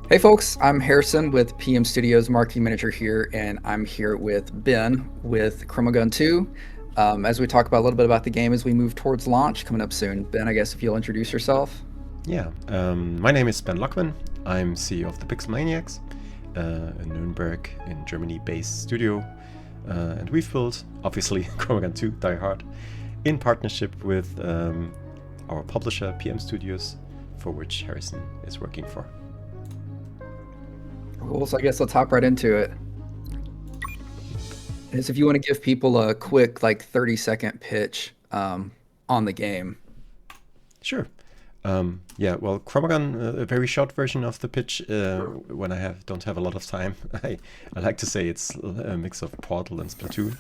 Hey folks, I'm Harrison with PM Studios Marketing Manager here, and I'm here with Ben with ChromaGun 2. As we talk about a little bit about the game as we move towards launch coming up soon. Ben, I guess if you'll introduce yourself. Yeah, my name is Ben Lockman. I'm CEO of the Pixel Maniacs, a Nuremberg in Germany based studio. And we've built, obviously, ChromaGun 2 Die Hard in partnership with our publisher, PM Studios, for which Harrison is working for. Cool, so I guess let's hop right into it. As if you want to give people a quick, 30-second pitch on the game. Sure. Yeah, well, ChromaGun, a very short version of the pitch. When I don't have a lot of time, I like to say it's a mix of Portal and Splatoon.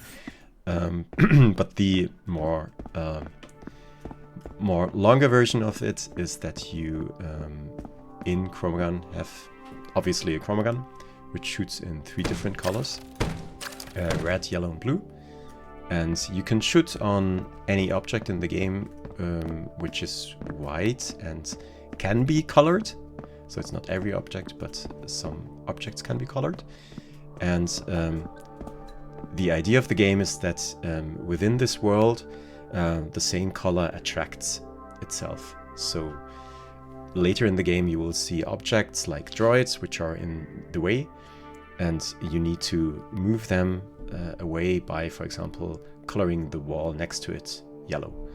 But the more longer version of it is that you in ChromaGun have obviously a ChromaGun which shoots in 3 different colors: red, yellow, and blue. And you can shoot on any object in the game which is white and can be colored. So it's not every object, but some objects can be colored. And the idea of the game is that within this world, the same color attracts itself. So later in the game, you will see objects like droids, which are in the way, and you need to move them away by, for example, coloring the wall next to it yellow,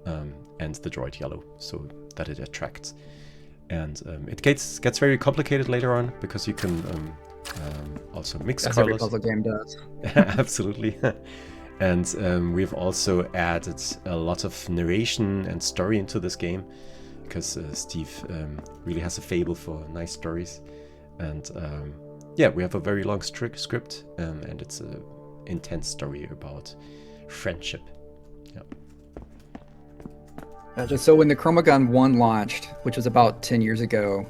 and the droid yellow, so that it attracts. And it gets very complicated later on because you can also mix As colors. every puzzle game does. Absolutely. And we've also added a lot of narration and story into this game because Steve really has a fable for nice stories. And yeah, we have a very long script, and it's an intense story about friendship. Yeah. So when the ChromaGun 1 launched, which was about 10 years ago,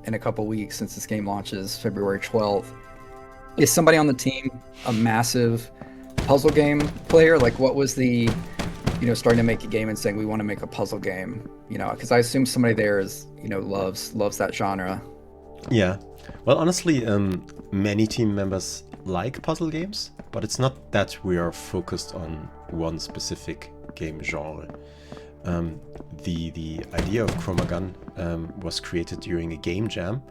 in a couple weeks since this game launches February 12th, is somebody on the team a massive puzzle game player? Like, what was the, starting to make a game and saying we want to make a puzzle game? Because I assume somebody there is, loves that genre. Yeah. Well, honestly, many team members like puzzle games, but it's not that we are focused on one specific game genre. The idea of ChromaGun was created during a game jam,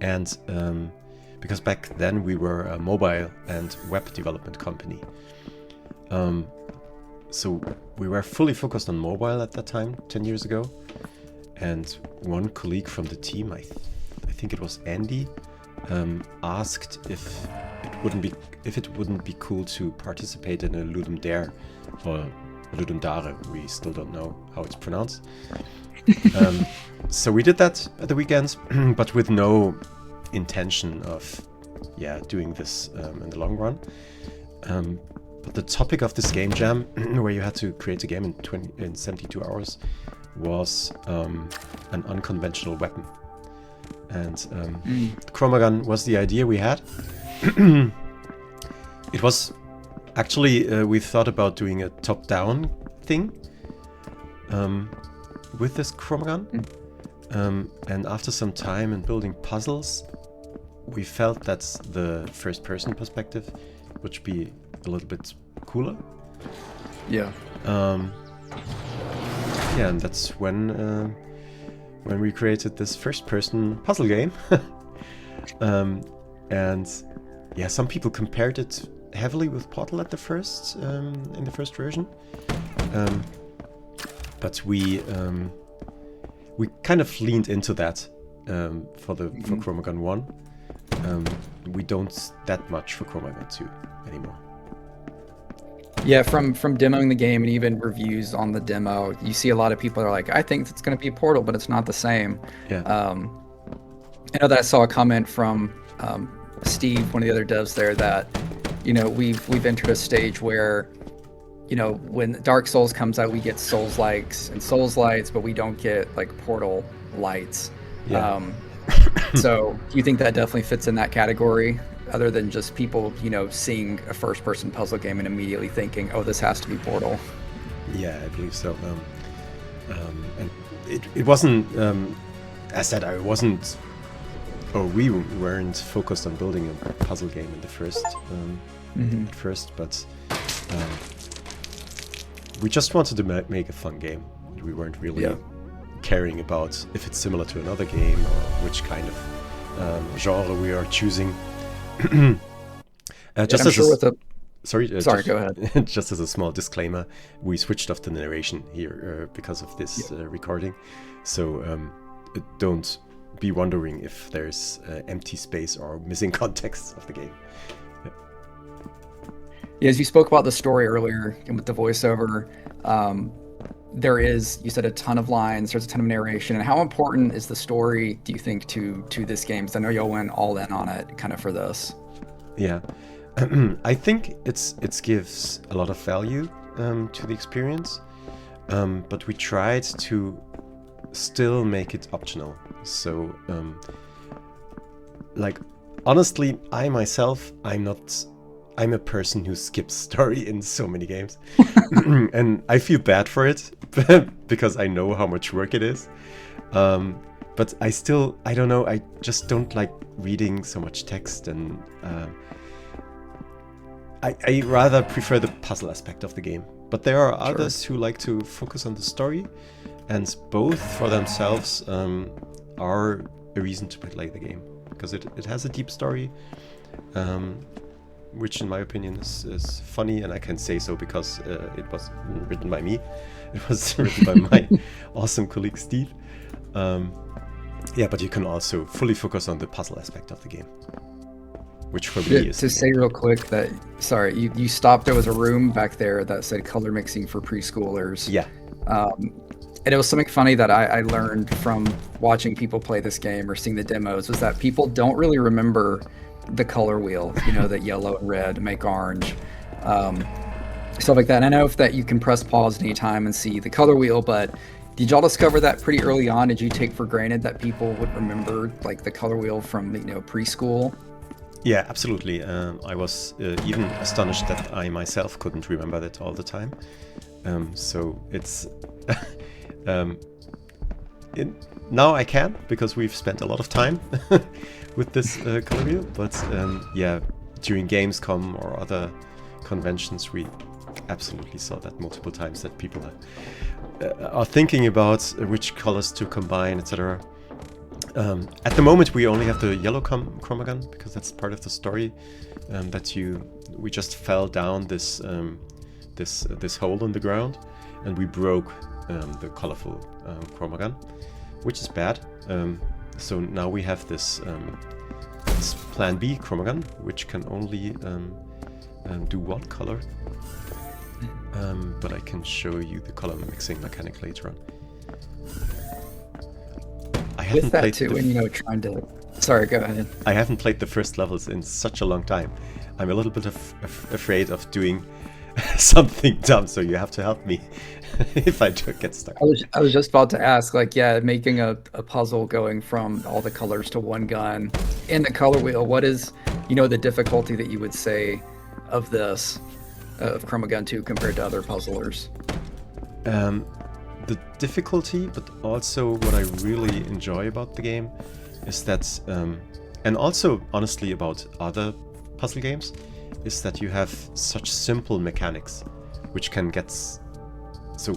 and because back then we were a mobile and web development company. So we were fully focused on mobile at that time, 10 years ago. And one colleague from the team, I think it was Andy, asked if it wouldn't be cool to participate in a Ludum Dare, or Ludum Dare, we still don't know how it's pronounced. So we did that at the weekends, but with no intention of doing this in the long run. But the topic of this game jam, where you had to create a game in 72 hours, was an unconventional weapon. And the ChromaGun was the idea we had. It was actually, we thought about doing a top-down thing with this ChromaGun. And after some time and building puzzles, we felt that the first-person perspective would be a little bit cooler. Yeah. Yeah, and that's when we created this first-person puzzle game. And yeah, some people compared it heavily with Portal at the first in the first version, but we kind of leaned into that for ChromaGun 1. We don't that much for ChromaGun 2 anymore. Yeah, from demoing the game and even reviews on the demo, you see a lot of people are like, I think it's going to be Portal, but it's not the same. Yeah. I know that I saw a comment from Steve, one of the other devs there, that we've entered a stage where when Dark Souls comes out, we get Souls likes and Souls lights, but we don't get like Portal lights. Yeah. So do you think that definitely fits in that category, other than just people seeing a first-person puzzle game and immediately thinking, oh, this has to be Portal? Yeah, I believe so. And it wasn't, as said, I wasn't Oh, we weren't focused on building a puzzle game in the first, at first, but we just wanted to make a fun game. We weren't really caring about if it's similar to another game or which kind of genre we are choosing. Sorry, go ahead. Just as a small disclaimer, we switched off the narration here because of this recording, so don't be wondering if there's empty space or missing context of the game. Yeah, as you spoke about the story earlier and with the voiceover, there is, you said, a ton of lines, there's a ton of narration. And how important is the story, do you think, to this game? Because I know y'all went all in on it kind of for this. Yeah, I think it gives a lot of value to the experience, but we tried to still make it optional. So, like, honestly, I myself, I'm a person who skips story in so many games, and I feel bad for it because I know how much work it is. But I don't know, I just don't like reading so much text, and I rather prefer the puzzle aspect of the game. But there are others who like to focus on the story, and both for themselves are a reason to play the game, because it has a deep story, which in my opinion is funny, and I can say so because it was written by me. It was written by my awesome colleague Steve. Yeah, but you can also fully focus on the puzzle aspect of the game, which for me is... To say real quick that, sorry, you stopped, there was a room back there that said color mixing for preschoolers. Yeah. And it was something funny that I learned from watching people play this game or seeing the demos, was that people don't really remember the color wheel, you know, that yellow and red make orange, stuff like that. And I know that you can press pause anytime and see the color wheel, but did y'all discover that pretty early on? Did you take for granted that people would remember like the color wheel from, you know, preschool? Yeah, absolutely. I was even astonished that I myself couldn't remember that all the time. So it's now I can, because we've spent a lot of time with this color wheel. But yeah, during Gamescom or other conventions, we absolutely saw that multiple times, that people are thinking about which colors to combine, etc. At the moment, we only have the yellow ChromaGun, because that's part of the story. We just fell down this this hole in the ground, and we broke the colorful ChromaGun, which is bad. So now we have this Plan B ChromaGun, which can only do one color. But I can show you the color mixing mechanic later on. With that too, and you know, trying to... Sorry, go ahead. I haven't played the first levels in such a long time. I'm a little bit afraid of doing something dumb, so you have to help me if I do get stuck. I was just about to ask, like, yeah, making a puzzle going from all the colors to one gun in the color wheel, what is, you know, the difficulty that you would say of this, of ChromaGun 2 compared to other puzzlers? The difficulty, but also what I really enjoy about the game is that, and also honestly about other puzzle games, is that you have such simple mechanics, which can get so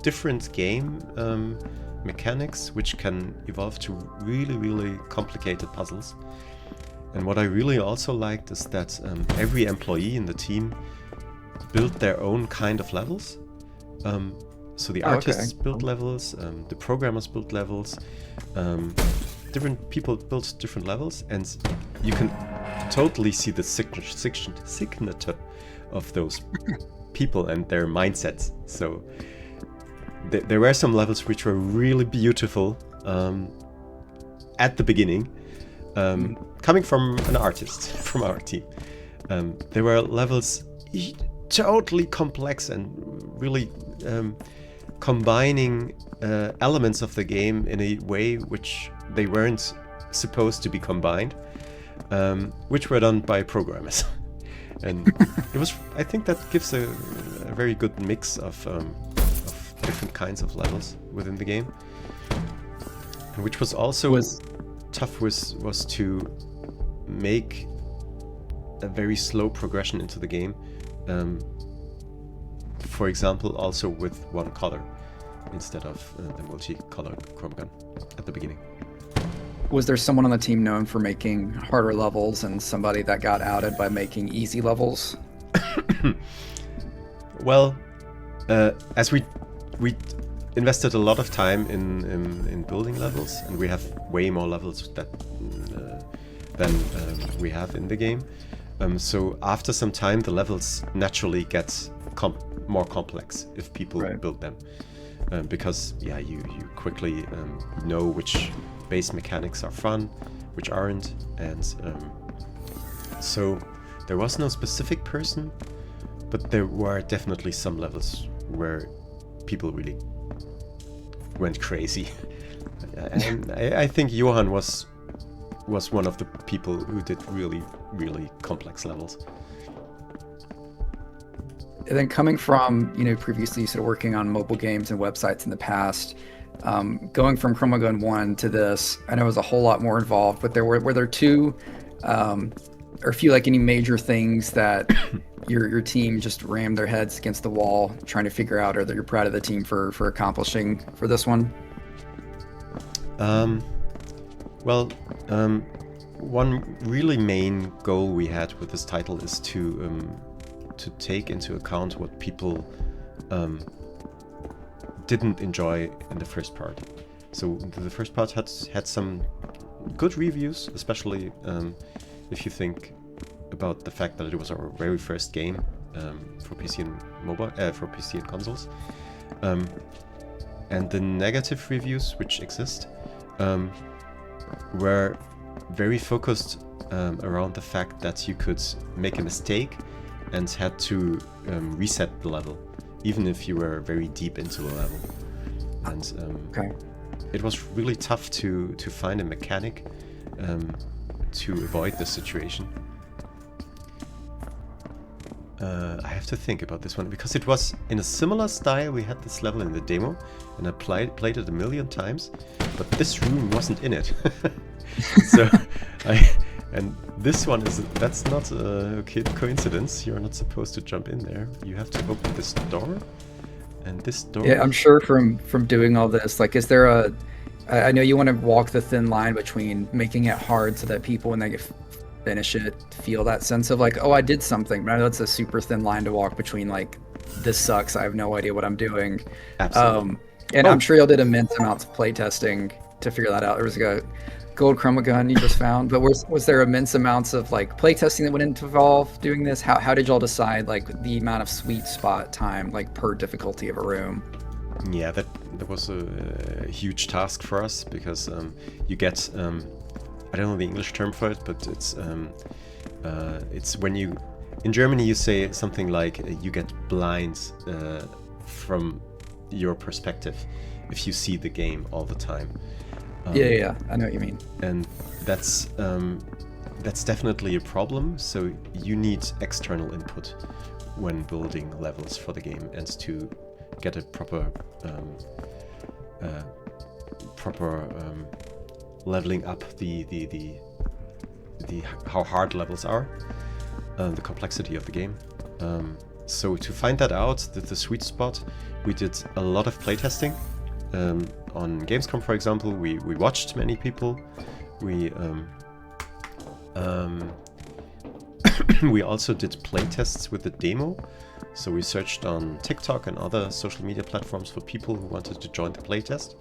different game mechanics, which can evolve to really, really complicated puzzles. And what I really also liked is that every employee in the team built their own kind of levels. So the artists built levels, the programmers built levels, different people built different levels, and you can totally see the signature of those people and their mindsets. So there were some levels which were really beautiful at the beginning, coming from an artist from our team. There were levels totally complex and really combining elements of the game in a way which they weren't supposed to be combined, which were done by programmers. And it was, I think that gives a very good mix of different kinds of levels within the game, and which was also tough was to make a very slow progression into the game. For example, also with one color instead of the multicolor ChromaGun at the beginning. Was there someone on the team known for making harder levels and somebody that got outed by making easy levels? Well, as we invested a lot of time in building levels, and we have way more levels than we have in the game. So after some time, the levels naturally get more complex if people build them, because you quickly know which base mechanics are fun, which aren't, and so there was no specific person, but there were definitely some levels where people really went crazy. And I think Johan was one of the people who did really, really complex levels. And then coming from, previously sort of working on mobile games and websites in the past, going from ChromaGun 1 to this, I know it was a whole lot more involved, but were there two, or a few, like, any major things that your team just rammed their heads against the wall trying to figure out, or that you're proud of the team for accomplishing for this one? One really main goal we had with this title is to take into account what people didn't enjoy in the first part. So the first part had some good reviews, especially if you think about the fact that it was our very first game for PC and mobile, for PC and consoles, and the negative reviews which exist were very focused around the fact that you could make a mistake and had to reset the level, even if you were very deep into the level. And it was really tough to find a mechanic to avoid this situation. I have to think about this one, because it was in a similar style. We had this level in the demo, and I played it a million times, but this room wasn't in it. So and this one that's not a coincidence. You're not supposed to jump in there. You have to open this door, and this door. Yeah, I'm sure from doing all this, like, is there I know you want to walk the thin line between making it hard so that people, when they finish it, feel that sense of like, oh, I did something, but I know it's a super thin line to walk between, like, this sucks, I have no idea what I'm doing. Absolutely. And I'm sure y'all did immense amounts of playtesting to figure that out. There was a gold ChromaGun you just found, but was there immense amounts of, like, playtesting that went into involve doing this? How did y'all decide, like, the amount of sweet spot time, like, per difficulty of a room? Yeah, that was a huge task for us, because you get I don't know the English term for it, but it's when you, in Germany, you say something like you get blinds from your perspective if you see the game all the time. Yeah, I know what you mean. And that's definitely a problem. So you need external input when building levels for the game, and to get a proper leveling up the how hard levels are, the complexity of the game. So to find that out, the sweet spot, we did a lot of playtesting. On Gamescom, for example, we watched many people. We we also did playtests with the demo. So we searched on TikTok and other social media platforms for people who wanted to join the playtest.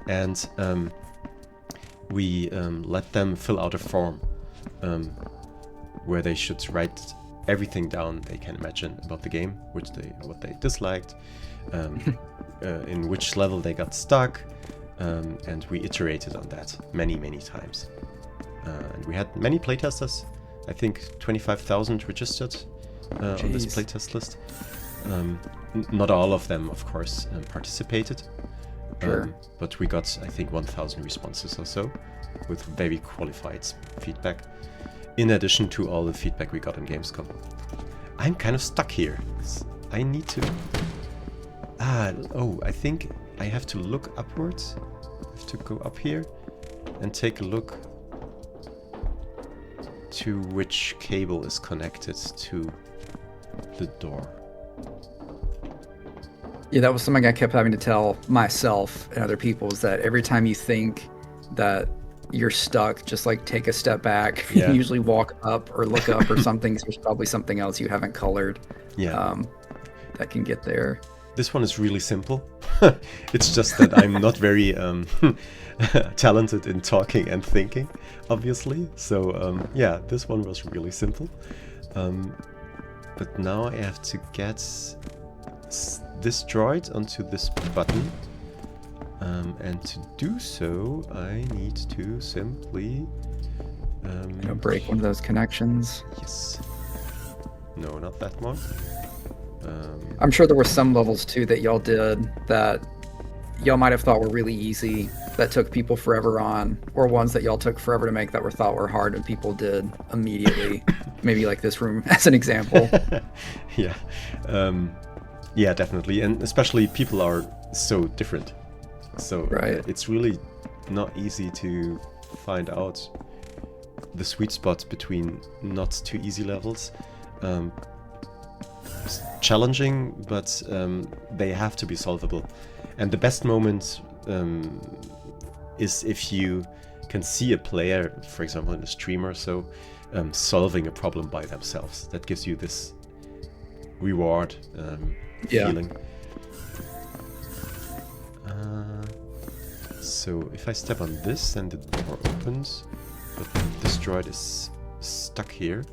And we let them fill out a form where they should write everything down they can imagine about the game, what they disliked, in which level they got stuck, and we iterated on that many times. And we had many playtesters. I think 25,000 registered on this playtest list. Not all of them, of course, participated. Sure. But we got, I think, 1,000 responses or so, with very qualified feedback, in addition to all the feedback we got on Gamescom. I'm kind of stuck here. I need to... I think I have to look upwards. I have to go up here and take a look to which cable is connected to the door. Yeah, that was something I kept having to tell myself and other people, is that every time you think that you're stuck, just like take a step back. Yeah. Usually walk up or look up or something. So there's probably something else you haven't colored. Yeah. That can get there. This one is really simple. It's just that I'm not very talented in talking and thinking, obviously. So yeah, this one was really simple. But now I have to get this droid onto this button. And to do so, I need to simply break one of those connections. Yes. No, not that one. I'm sure there were some levels too that y'all did that y'all might have thought were really easy, that took people forever on, or ones that y'all took forever to make that were thought were hard and people did immediately. Maybe like this room as an example. Yeah. Yeah, definitely. And especially people are so different. So right. It's really not easy to find out the sweet spot between not too easy levels. It's challenging, but they have to be solvable. And the best moment is if you can see a player, for example in a stream or so, solving a problem by themselves. That gives you this reward feeling. So if I step on this, then the door opens, but this droid is stuck here.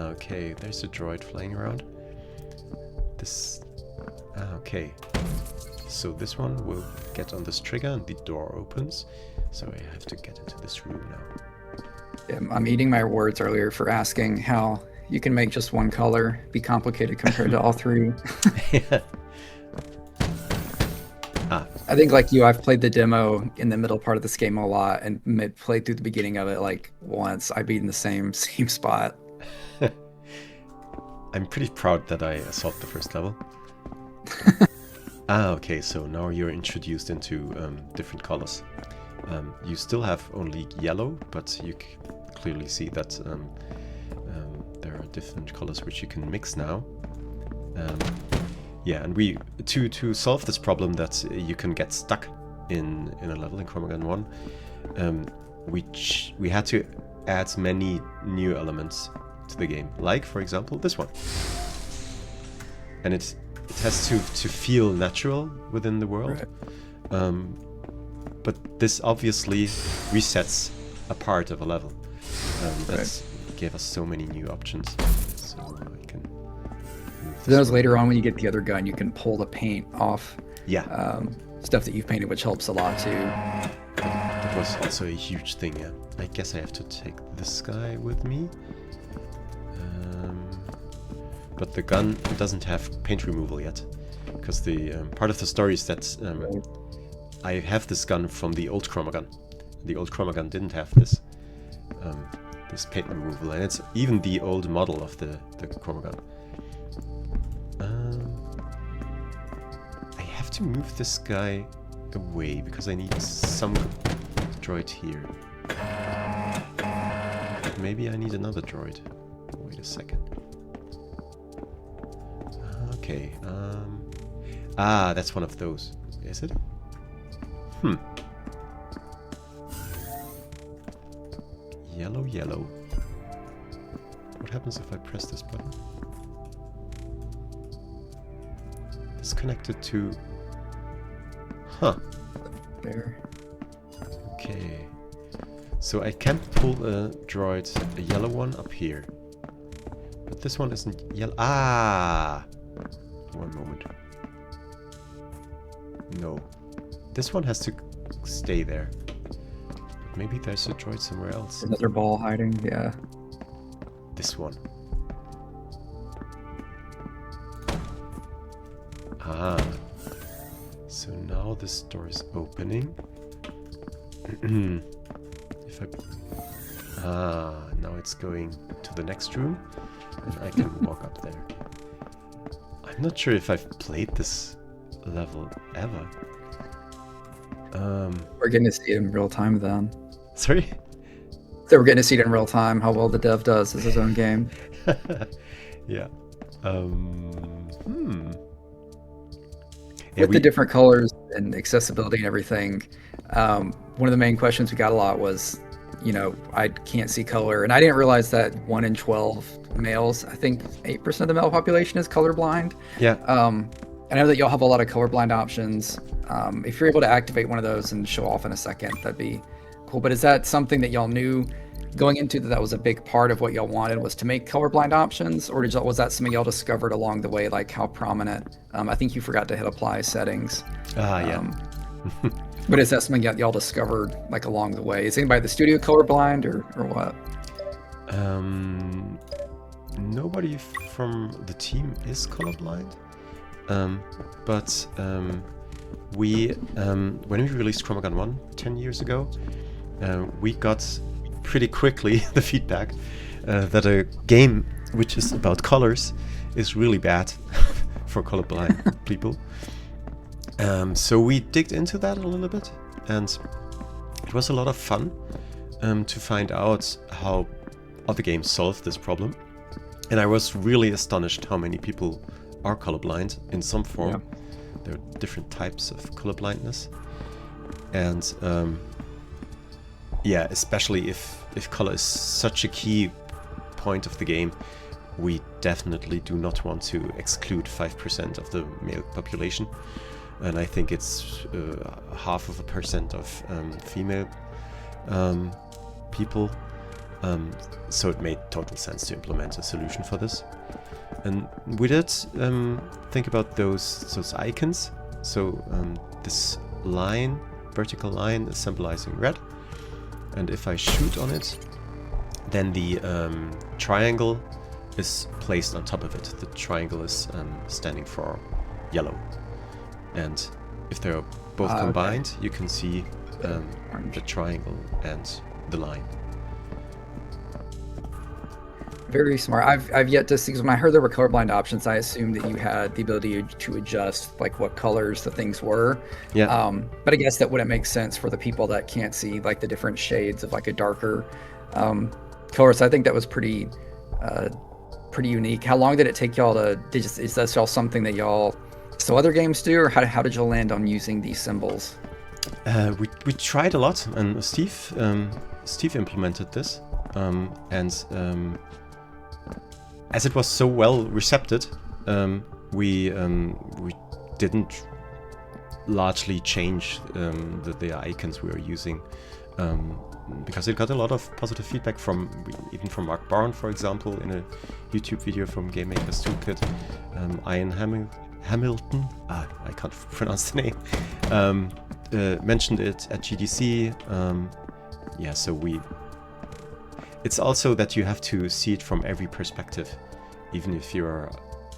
Okay, there's a droid flying around. Okay. So this one will get on this trigger and the door opens. So I have to get into this room now. Yeah, I'm eating my words earlier for asking how you can make just one color be complicated compared to all three. Yeah. I think like you, I've played the demo in the middle part of this game a lot and played through the beginning of it like once. I beat in the same spot. I'm pretty proud that I solved the first level. Okay, so now you're introduced into different colors. You still have only yellow, but you clearly see that there are different colors which you can mix now. Yeah, and we to solve this problem that you can get stuck in a level in ChromaGun 1, we had to add many new elements to the game, like for example this one. And it has to feel natural within the world. Right. But this obviously resets a part of a level. That gave us so many new options. So I can. Those later on, when you get the other gun, you can pull the paint off. Yeah. Stuff that you've painted, which helps a lot too. That was also a huge thing. Yeah. I guess I have to take this guy with me. But the gun doesn't have paint removal yet, because the part of the story is that I have this gun from the old ChromaGun. The old ChromaGun didn't have this this paint removal, and it's even the old model of the ChromaGun. I have to move this guy away because I need some droid here. Maybe I need another droid. Wait a second. Okay. That's one of those. Is it? Yellow, yellow. What happens if I press this button? It's connected to... There. Okay. So I can't pull a droid, a yellow one, up here. But this one isn't yellow. One moment. No. This one has to stay there. But maybe there's a droid somewhere else. Another ball hiding, yeah. This one. So now this door is opening. if I... now it's going to the next room, and I can walk up there. I'm not sure if I've played this level ever. We're getting to see it in real time then. Sorry? So we're getting to see it in real time, how well the dev does as his own game. Yeah. With the different colors and accessibility and everything, one of the main questions we got a lot was, you know, I can't see color. And I didn't realize that 1 in 12 males, I think 8% of the male population is colorblind. Yeah. I know that y'all have a lot of colorblind options. If you're able to activate one of those and show off in a second, that'd be cool. But is that something that y'all knew going into that was a big part of what y'all wanted, was to make colorblind options, or was that something y'all discovered along the way, like how prominent? I think you forgot to hit apply settings. Yeah. But is that something y'all discovered like along the way? Is anybody at the studio colorblind or what? Nobody from the team is colorblind. But we, when we released ChromaGun 1 10 years ago, we got pretty quickly the feedback that a game which is about colors is really bad for colorblind people. So we digged into that a little bit, and it was a lot of fun to find out how other games solve this problem. And I was really astonished how many people are colorblind in some form. Yeah. There are different types of colorblindness, and yeah, especially if color is such a key point of the game, we definitely do not want to exclude 5% of the male population, and I think it's 0.5% of female people. So it made total sense to implement a solution for this. And we did think about those icons. So this line, vertical line, is symbolizing red. And if I shoot on it, then the triangle is placed on top of it. The triangle is standing for yellow. And if they're both combined, you can see the triangle and the line. Very smart. I've yet to see, because when I heard there were colorblind options, I assumed that you had the ability to adjust like what colors the things were. Yeah. But I guess that wouldn't make sense for the people that can't see like the different shades of like a darker color. So I think that was pretty unique. How long did it take y'all to? Is that y'all something that y'all still other games do, or how did you land on using these symbols? We tried a lot, and Steve implemented this, and as it was so well received, we didn't largely change the icons we were using, because it got a lot of positive feedback even from Mark Barn, for example, in a YouTube video from Game Maker's Toolkit. Ian Hamilton, I can't pronounce the name, mentioned it at GDC. Yeah, so it's also that you have to see it from every perspective, even if you're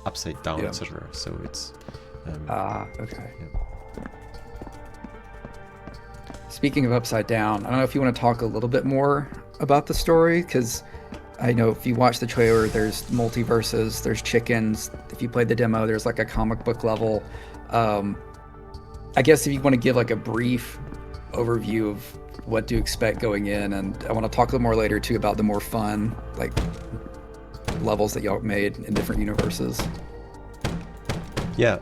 upside down, yeah, etc. So it's okay. Yeah. Speaking of upside down, I don't know if you want to talk a little bit more about the story, because I know if you watch the trailer, there's multiverses, there's chickens. If you played the demo, there's like a comic book level. I guess if you want to give like a brief overview of what to expect going in, and I want to talk a little more later too about the more fun like levels that y'all made in different universes. Yeah.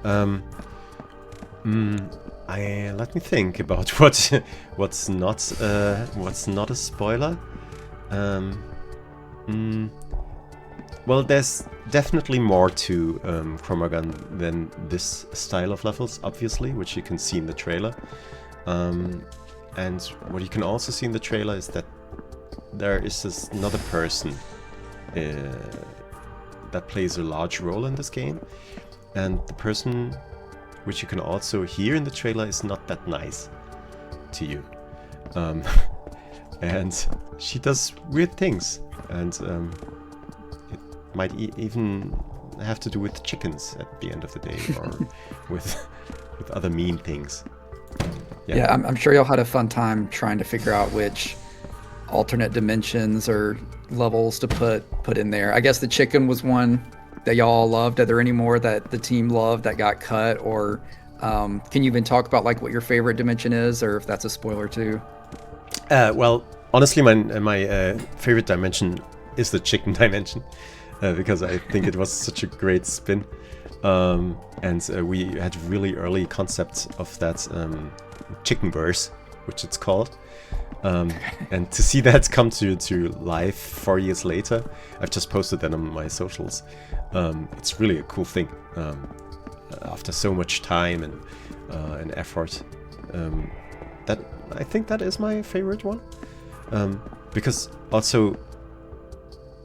Let me think about what's not a spoiler. Well, there's definitely more to ChromaGun than this style of levels, obviously, which you can see in the trailer. And what you can also see in the trailer is that there is another person that plays a large role in this game. And the person, which you can also hear in the trailer, is not that nice to you. And she does weird things. And it might even have to do with chickens at the end of the day, or with other mean things. Yeah, I'm sure y'all had a fun time trying to figure out which alternate dimensions or levels to put in there. I guess the chicken was one that y'all loved. Are there any more that the team loved that got cut, or can you even talk about like what your favorite dimension is, or if that's a spoiler too? Well, honestly, my favorite dimension is the chicken dimension, because I think it was such a great spin, and we had really early concepts of that chicken verse, which it's called. And to see that come to life 4 years later, I've just posted that on my socials. It's really a cool thing. After so much time and effort, that I think that is my favorite one. Because also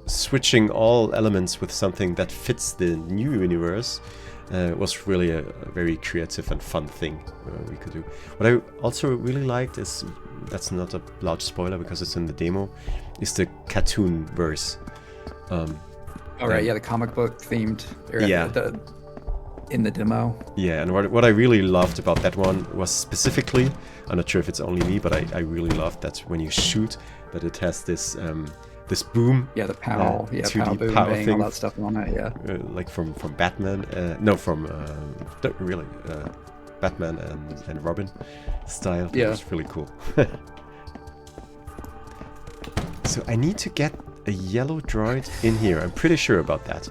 switching all elements with something that fits the new universe was really a very creative and fun thing we could do. What I also really liked is, that's not a large spoiler because it's in the demo, is the cartoon verse. Alright, yeah, the comic book themed area, yeah. In the demo. Yeah, and what I really loved about that one was specifically, I'm not sure if it's only me, but I really loved that when you shoot, that it has this this boom. Yeah, the POW, POW boom thing, all that stuff on it, yeah. Like from Batman, no, from really Batman and Robin style. Yeah. It was really cool. So I need to get a yellow droid in here. I'm pretty sure about that.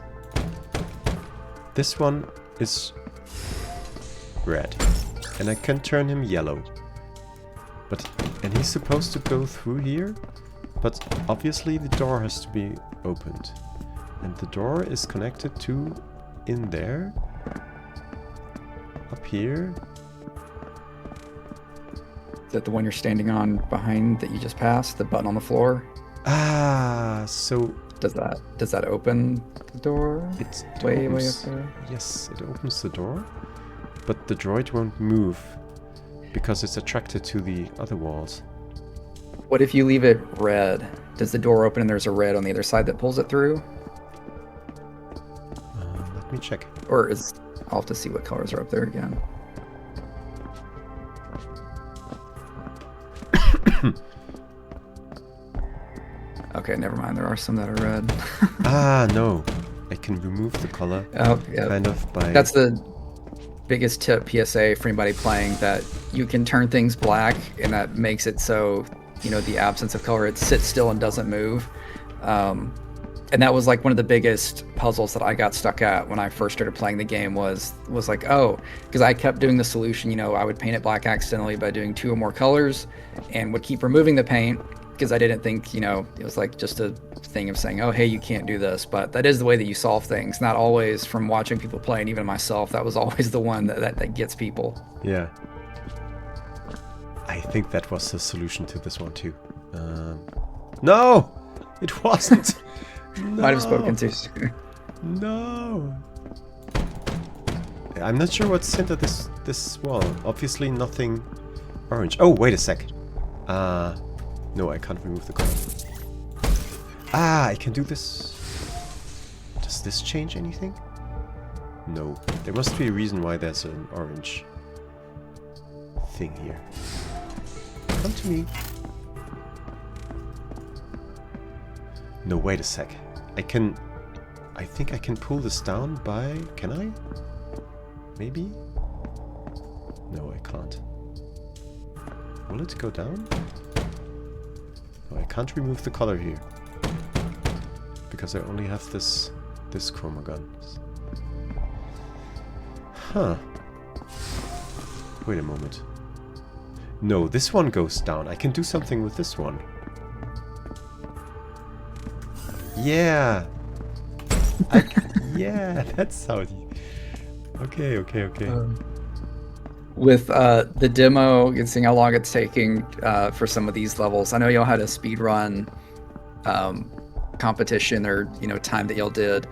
This one is red, and I can turn him yellow. And he's supposed to go through here, but obviously the door has to be opened, and the door is connected to in there, up here. Is that the one you're standing on behind that you just passed? The button on the floor? Ah, so does that open the door? It's way up there? Yes, it opens the door, but the droid won't move because it's attracted to the other walls. What if you leave it red? Does the door open and there's a red on the other side that pulls it through? Let me check. Or I'll have to see what colors are up there again. Okay, never mind. There are some that are red. Ah, no. I can remove the color. Oh, yeah. Kind of by... That's the biggest tip, PSA, for anybody playing, that you can turn things black, and that makes it so, you know, the absence of color, it sits still and doesn't move. And that was like one of the biggest puzzles that I got stuck at when I first started playing the game was like, oh, because I kept doing the solution, you know, I would paint it black accidentally by doing 2 or more colors and would keep removing the paint because I didn't think, you know, it was like just a thing of saying, oh, hey, you can't do this. But that is the way that you solve things. Not always from watching people play, and even myself, that was always the one that gets people. Yeah. I think that was the solution to this one too. No! It wasn't! No. Might have spoken too soon. No! I'm not sure what's into this wall. Obviously nothing orange. Oh, wait a sec. No, I can't remove the color. Ah, I can do this. Does this change anything? No. There must be a reason why there's an orange thing here. Come to me. No, wait a sec. I think I can pull this down by... Can I? Maybe? No, I can't. Will it go down? No, I can't remove the color here. Because I only have this ChromaGun. Huh. Wait a moment. No, this one goes down. I can do something with this one. Yeah! Yeah, that's how... Okay. With the demo, and seeing how long it's taking for some of these levels, I know y'all had a speedrun competition or, you know, time that y'all did.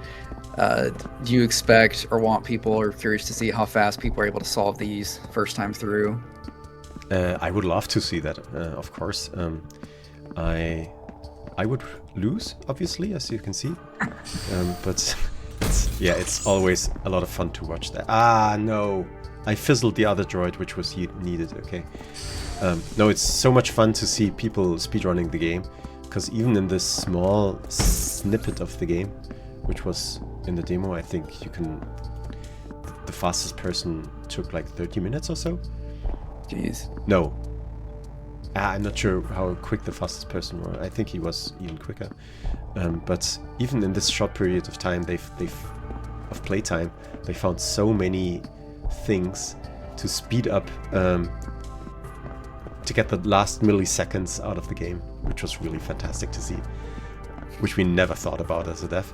Do you expect or want people or curious to see how fast people are able to solve these first time through? I would love to see that, of course. I would lose, obviously, as you can see. But it's always a lot of fun to watch that. Ah, no. I fizzled the other droid, which was needed, okay. No, it's so much fun to see people speedrunning the game, because even in this small snippet of the game, which was in the demo, I think the fastest person took like 30 minutes or so. Jeez. No. I'm not sure how quick the fastest person was. I think he was even quicker. But even in this short period of time, of playtime, they found so many things to speed up, to get the last milliseconds out of the game, which was really fantastic to see, which we never thought about as a dev.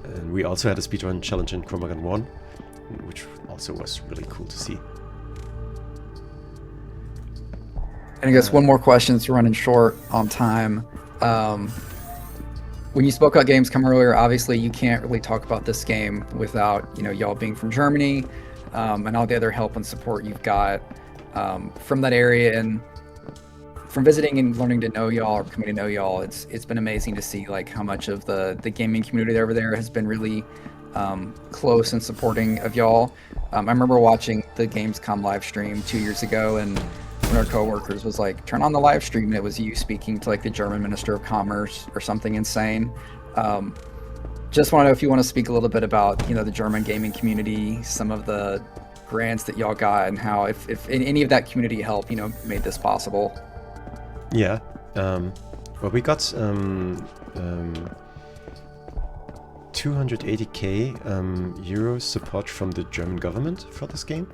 And we also had a speedrun challenge in ChromaGun 1, which also was really cool to see. And I guess one more question, so we're running short on time. When you spoke about Gamescom earlier, obviously you can't really talk about this game without, you know, y'all being from Germany, and all the other help and support you've got from that area, and from visiting and learning to know y'all, or coming to know y'all. It's been amazing to see like how much of the gaming community over there has been really close and supporting of y'all. I remember watching the Gamescom live stream 2 years ago, and one of our coworkers was like, turn on the live stream, and it was you speaking to like the German Minister of Commerce or something insane. Just want to know if you want to speak a little bit about, you know, the German gaming community, some of the grants that y'all got, and how if any of that community help, you know, made this possible. Yeah. Well, we got 280k euros support from the German government for this game,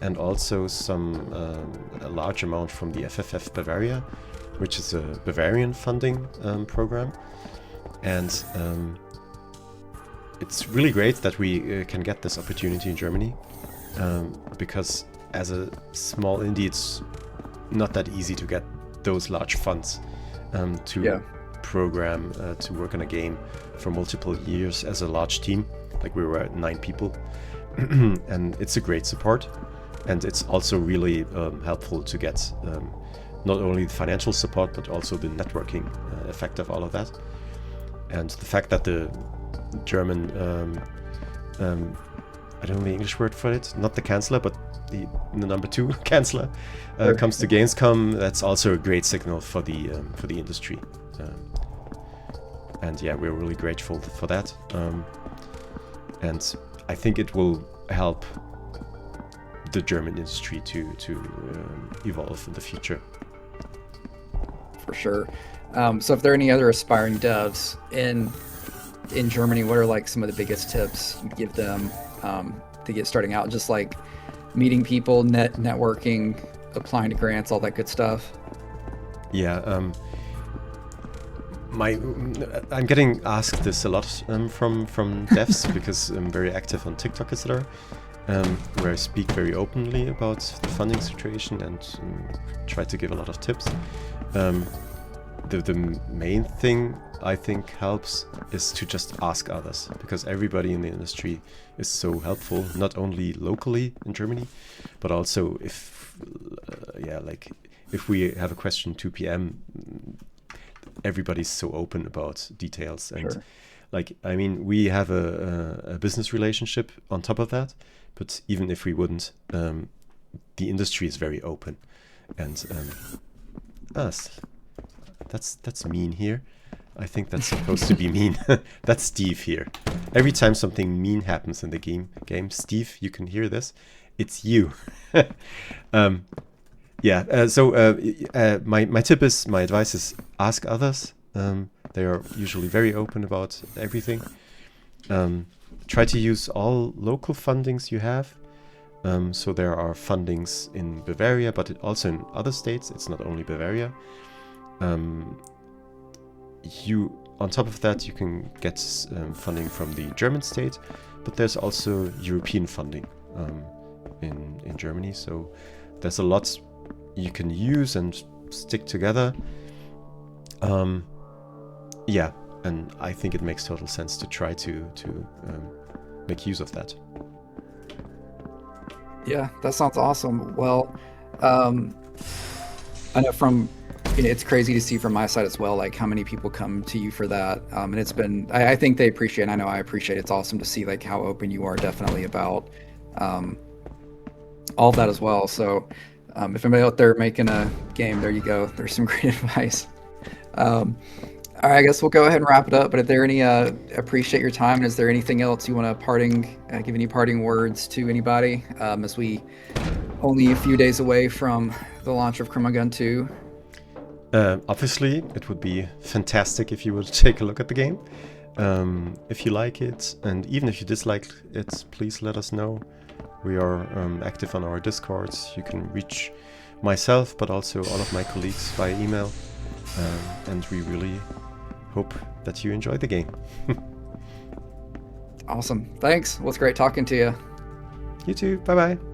and also a large amount from the FFF Bavaria, which is a Bavarian funding program. And it's really great that we can get this opportunity in Germany, because as a small indie, it's not that easy to get those large funds to program, to work on a game for multiple years as a large team. Like, we were 9 people. And it's a great support. And it's also really helpful to get not only the financial support, but also the networking effect of all of that. And the fact that the German, I don't know the English word for it, not the Chancellor, but the number 2 Chancellor comes to Gamescom, that's also a great signal for the industry. And yeah, we're really grateful for that. And I think it will help the German industry to evolve in the future. For sure. So if there are any other aspiring devs in Germany, what are like some of the biggest tips you'd give them to get starting out? Just like meeting people, networking, applying to grants, all that good stuff. Yeah. I'm getting asked this a lot from devs because I'm very active on TikTok, etc., where I speak very openly about the funding situation and try to give a lot of tips. The main thing I think helps is to just ask others, because everybody in the industry is so helpful, not only locally in Germany, but also if we have a question 2 p.m., everybody's so open about details. And sure. Like, I mean, we have a business relationship on top of that, but even if we wouldn't, the industry is very open. And that's mean here. I think that's supposed to be mean. That's Steve here. Every time something mean happens in the game, Steve, you can hear this. It's you. My advice is ask others. They are usually very open about everything. Try to use all local fundings you have. So there are fundings in Bavaria, but also in other states. It's not only Bavaria. On top of that, you can get funding from the German state, but there's also European funding in Germany. So there's a lot you can use and stick together. And I think it makes total sense to try to make use of that. Yeah, that sounds awesome. Well, I know it's crazy to see from my side as well, like how many people come to you for that. And it's been, I think they appreciate, and I know I appreciate, it's awesome to see like how open you are definitely about all of that as well. So if anybody out there making a game, there you go. There's some great advice. All right, I guess we'll go ahead and wrap it up. But if there are any, appreciate your time. And is there anything else you want to give any parting words to anybody as we only a few days away from the launch of ChromaGun 2? Obviously, it would be fantastic if you would take a look at the game. If you like it, and even if you dislike it, please let us know. We are active on our Discords. You can reach myself, but also all of my colleagues via email. And we really hope that you enjoy the game. Awesome. Thanks. Well, it's great talking to you. You too. Bye-bye.